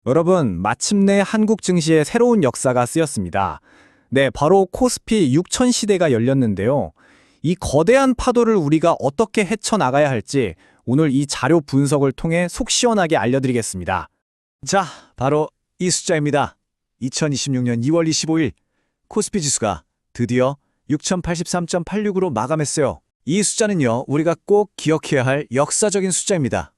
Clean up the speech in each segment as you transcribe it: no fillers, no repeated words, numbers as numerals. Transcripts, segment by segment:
여러분, 마침내 한국 증시에 새로운 역사가 쓰였습니다. 네, 바로 코스피 6000 시대가 열렸는데요. 이 거대한 파도를 우리가 어떻게 헤쳐나가야 할지 오늘 이 자료 분석을 통해 속 시원하게 알려드리겠습니다. 자, 바로 이 숫자입니다. 2026년 2월 25일 코스피 지수가 드디어 6083.86으로 마감했어요. 이 숫자는요, 우리가 꼭 기억해야 할 역사적인 숫자입니다.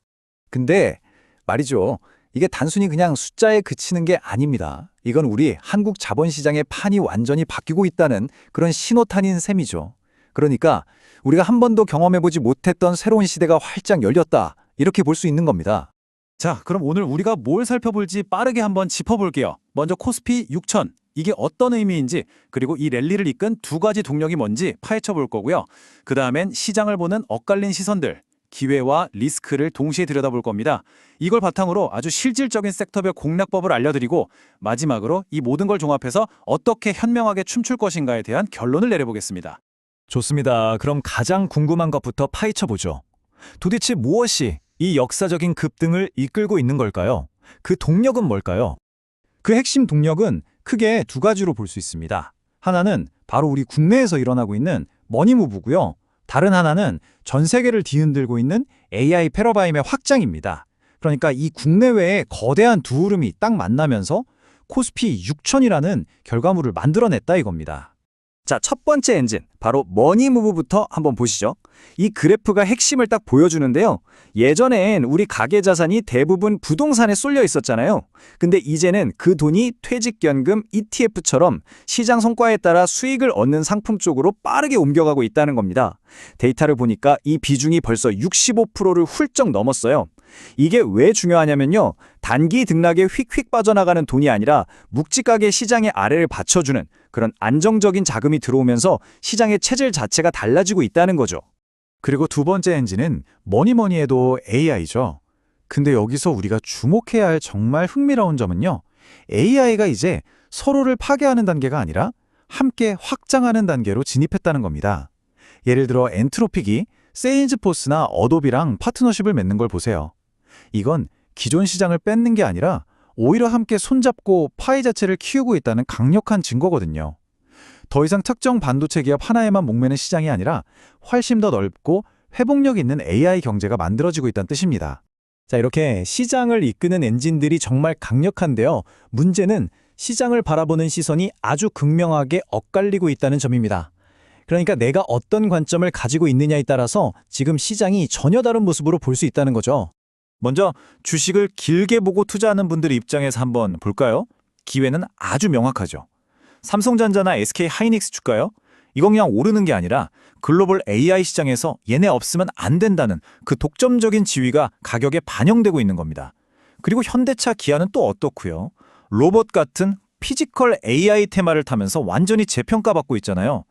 근데 말이죠, 이게 단순히 그냥 숫자에 그치는 게 아닙니다. 이건 우리 한국 자본시장의 판이 완전히 바뀌고 있다는 그런 신호탄인 셈이죠. 그러니까 우리가 한 번도 경험해보지 못했던 새로운 시대가 활짝 열렸다, 이렇게 볼 수 있는 겁니다. 자, 그럼 오늘 우리가 뭘 살펴볼지 빠르게 한번 짚어볼게요. 먼저 코스피 6000, 이게 어떤 의미인지, 그리고 이 랠리를 이끈 두 가지 동력이 뭔지 파헤쳐 볼 거고요. 그 다음엔 시장을 보는 엇갈린 시선들, 기회와 리스크를 동시에 들여다볼 겁니다. 이걸 바탕으로 아주 실질적인 섹터별 공략법을 알려드리고, 마지막으로 이 모든 걸 종합해서 어떻게 현명하게 춤출 것인가에 대한 결론을 내려보겠습니다. 좋습니다. 그럼 가장 궁금한 것부터 파헤쳐보죠. 도대체 무엇이 이 역사적인 급등을 이끌고 있는 걸까요? 그 동력은 뭘까요? 그 핵심 동력은 크게 두 가지로 볼 수 있습니다. 하나는 바로 우리 국내에서 일어나고 있는 머니무브고요. 다른 하나는 전 세계를 뒤흔들고 있는 AI 패러다임의 확장입니다. 그러니까 이 국내외의 거대한 두 흐름이 딱 만나면서 코스피 6000이라는 결과물을 만들어냈다 이겁니다. 자, 첫 번째 엔진, 바로 머니무브부터 한번 보시죠. 이 그래프가 핵심을 딱 보여주는데요. 예전엔 우리 가계자산이 대부분 부동산에 쏠려 있었잖아요. 근데 이제는 그 돈이 퇴직연금, ETF처럼 시장 성과에 따라 수익을 얻는 상품 쪽으로 빠르게 옮겨가고 있다는 겁니다. 데이터를 보니까 이 비중이 벌써 65%를 훌쩍 넘었어요. 이게 왜 중요하냐면요, 단기 등락에 휙휙 빠져나가는 돈이 아니라 묵직하게 시장의 아래를 받쳐주는 그런 안정적인 자금이 들어오면서 시장의 체질 자체가 달라지고 있다는 거죠. 그리고 두 번째 엔진은 뭐니뭐니 해도 AI죠. 근데 여기서 우리가 주목해야 할 정말 흥미로운 점은요, AI가 이제 서로를 파괴하는 단계가 아니라 함께 확장하는 단계로 진입했다는 겁니다. 예를 들어 엔트로픽이 세일즈포스나 어도비랑 파트너십을 맺는 걸 보세요. 이건 기존 시장을 뺏는 게 아니라 오히려 함께 손잡고 파이 자체를 키우고 있다는 강력한 증거거든요. 더 이상 특정 반도체 기업 하나에만 목매는 시장이 아니라 훨씬 더 넓고 회복력 있는 AI 경제가 만들어지고 있다는 뜻입니다. 자, 이렇게 시장을 이끄는 엔진들이 정말 강력한데요. 문제는 시장을 바라보는 시선이 아주 극명하게 엇갈리고 있다는 점입니다. 그러니까 내가 어떤 관점을 가지고 있느냐에 따라서 지금 시장이 전혀 다른 모습으로 볼 수 있다는 거죠. 먼저 주식을 길게 보고 투자하는 분들 입장에서 한번 볼까요? 기회는 아주 명확하죠. 삼성전자나 SK하이닉스 주가요? 이건 그냥 오르는 게 아니라 글로벌 AI 시장에서 얘네 없으면 안 된다는 그 독점적인 지위가 가격에 반영되고 있는 겁니다. 그리고 현대차, 기아는 또 어떻고요? 로봇 같은 피지컬 AI 테마를 타면서 완전히 재평가받고 있잖아요.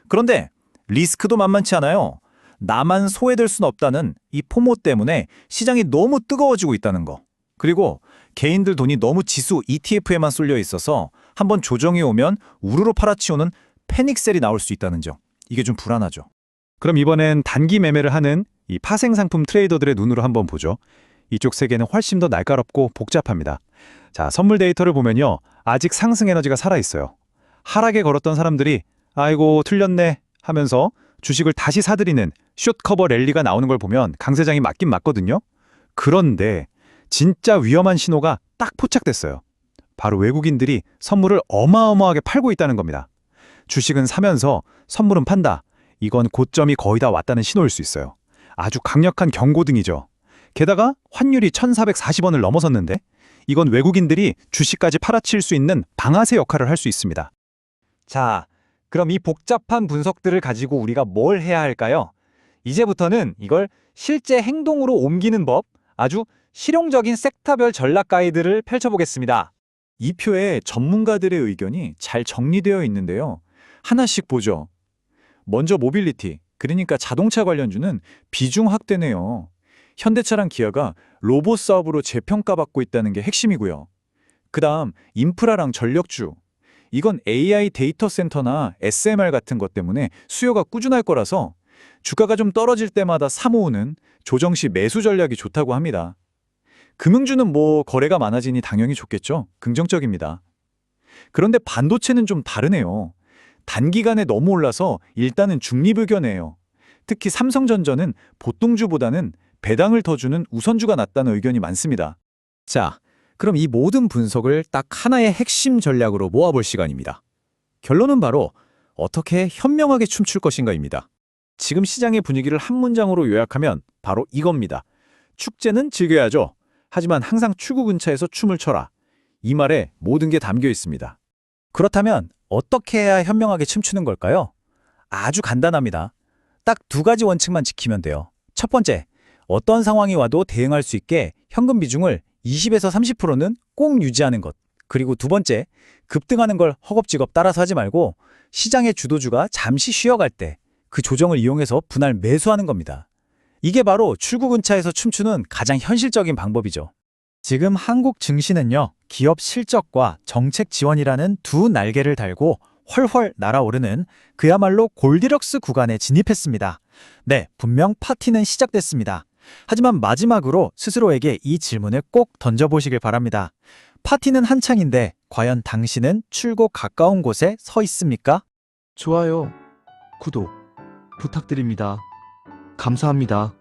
그런데 리스크도 만만치 않아요. 나만 소외될 순 없다는 이 포모 때문에 시장이 너무 뜨거워지고 있다는 거. 그리고 개인들 돈이 너무 지수 ETF에만 쏠려 있어서 한번 조정이 오면 우르르 팔아치우는 패닉셀이 나올 수 있다는 점. 이게 좀 불안하죠. 그럼 이번엔 단기 매매를 하는 이 파생 상품 트레이더들의 눈으로 한번 보죠. 이쪽 세계는 훨씬 더 날카롭고 복잡합니다. 자, 선물 데이터를 보면요, 아직 상승 에너지가 살아있어요. 하락에 걸었던 사람들이 아이고 틀렸네 하면서 주식을 다시 사들이는 숏커버 랠리가 나오는 걸 보면 강세장이 맞긴 맞거든요. 그런데 진짜 위험한 신호가 딱 포착됐어요. 바로 외국인들이 선물을 어마어마하게 팔고 있다는 겁니다. 주식은 사면서 선물은 판다. 이건 고점이 거의 다 왔다는 신호일 수 있어요. 아주 강력한 경고등이죠. 게다가 환율이 1,440원을 넘어섰는데 이건 외국인들이 주식까지 팔아칠 수 있는 방아쇠 역할을 할 수 있습니다. 자, 그럼 이 복잡한 분석들을 가지고 우리가 뭘 해야 할까요? 이제부터는 이걸 실제 행동으로 옮기는 법, 아주 실용적인 섹터별 전략 가이드를 펼쳐보겠습니다. 이 표에 전문가들의 의견이 잘 정리되어 있는데요. 하나씩 보죠. 먼저 모빌리티, 그러니까 자동차 관련주는 비중 확대네요. 현대차랑 기아가 로봇 사업으로 재평가받고 있다는 게 핵심이고요. 그 다음 인프라랑 전력주. 이건 AI 데이터 센터나 SMR 같은 것 때문에 수요가 꾸준할 거라서 주가가 좀 떨어질 때마다 사 모으는 조정 시 매수 전략이 좋다고 합니다. 금융주는 거래가 많아지니 당연히 좋겠죠. 긍정적입니다. 그런데 반도체는 좀 다르네요. 단기간에 너무 올라서 일단은 중립의견이에요. 특히 삼성전자는 보통주보다는 배당을 더 주는 우선주가 낫다는 의견이 많습니다. 자, 그럼 이 모든 분석을 딱 하나의 핵심 전략으로 모아볼 시간입니다. 결론은 바로 어떻게 현명하게 춤출 것인가입니다. 지금 시장의 분위기를 한 문장으로 요약하면 바로 이겁니다. 축제는 즐겨야죠. 하지만 항상 출구 근처에서 춤을 춰라. 이 말에 모든 게 담겨 있습니다. 그렇다면 어떻게 해야 현명하게 춤추는 걸까요? 아주 간단합니다. 딱 두 가지 원칙만 지키면 돼요. 첫 번째, 어떤 상황이 와도 대응할 수 있게 현금 비중을 20에서 30%는 꼭 유지하는 것. 그리고 두 번째, 급등하는 걸 허겁지겁 따라서 하지 말고 시장의 주도주가 잠시 쉬어갈 때 그 조정을 이용해서 분할 매수하는 겁니다. 이게 바로 출구 근처에서 춤추는 가장 현실적인 방법이죠. 지금 한국 증시는요, 기업 실적과 정책 지원이라는 두 날개를 달고 훨훨 날아오르는 그야말로 골디럭스 구간에 진입했습니다. 네, 분명 파티는 시작됐습니다. 하지만 마지막으로 스스로에게 이 질문을 꼭 던져보시길 바랍니다. 파티는 한창인데 과연 당신은 출구 가까운 곳에 서 있습니까? 좋아요, 구독 부탁드립니다. 감사합니다.